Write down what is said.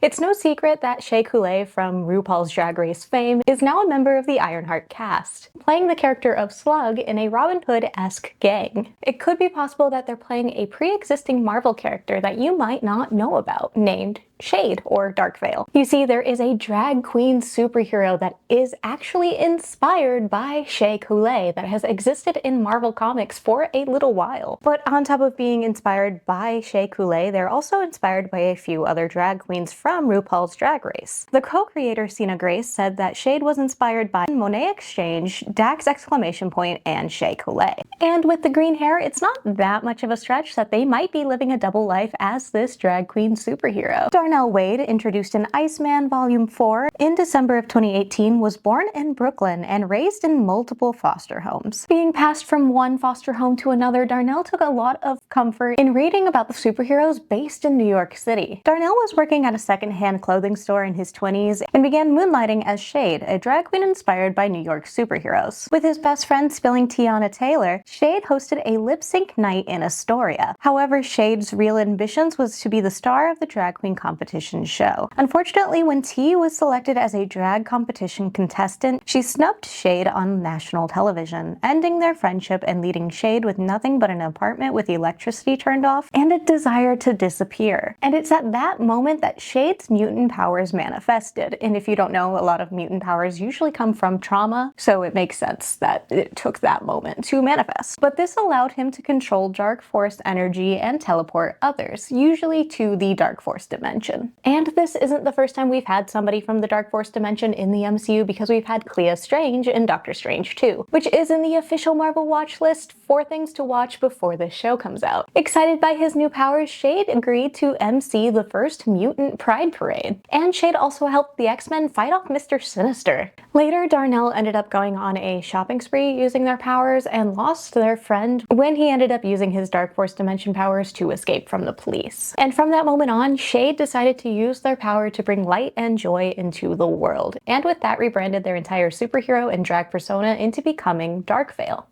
It's no secret that GIQUE from RuPaul's Drag Race fame is now a member of the Ironheart cast, playing the character of Slug in a Robin Hood-esque gang. It could be possible that they're playing a pre-existing Marvel character that you might not know about, named Shade or Darkveil. You see, there is a drag queen superhero that is actually inspired by GIQUE that has existed in Marvel Comics for a little while. But on top of being inspired by GIQUE, they're also inspired by a few other drag queens from RuPaul's Drag Race. The co-creator Sina Grace said that Shade was inspired by Monet Exchange, Dax! And GIQUE. And with the green hair, it's not that much of a stretch that they might be living a double life as this drag queen superhero. Darnell Wade, introduced in Iceman Volume 4 in December of 2018, was born in Brooklyn and raised in multiple foster homes. Being passed from one foster home to another, Darnell took a lot of comfort in reading about the superheroes based in New York City. Darnell was working at a secondhand clothing store in his 20s and began moonlighting as Shade, a drag queen inspired by New York superheroes. With his best friend spilling tea on a tailor, Shade hosted a lip-sync night in Astoria. However, Shade's real ambitions was to be the star of the drag queen competition show. Unfortunately, when T was selected as a drag competition contestant, she snubbed Shade on national television, ending their friendship and leaving Shade with nothing but an apartment with electricity turned off and a desire to disappear. And it's at that moment that Shade's mutant powers manifested. And if you don't know, a lot of mutant powers usually come from trauma, so it makes sense that it took that moment to manifest. But this allowed him to control dark force energy and teleport others, usually to the Darkforce Dimension. And this isn't the first time we've had somebody from the Darkforce Dimension in the MCU, because we've had Clea Strange in Doctor Strange 2, which is in the official Marvel watch list for things to watch before this show comes out. Excited by his new powers, Shade agreed to MC the first Mutant Pride Parade. And Shade also helped the X-Men fight off Mr. Sinister. Later, Darnell ended up going on a shopping spree using their powers and lost their friend when he ended up using his Darkforce Dimension powers to escape from the police. And from that moment on, Shade decided to use their power to bring light and joy into the world, and with that rebranded their entire superhero and drag persona into becoming Darkveil.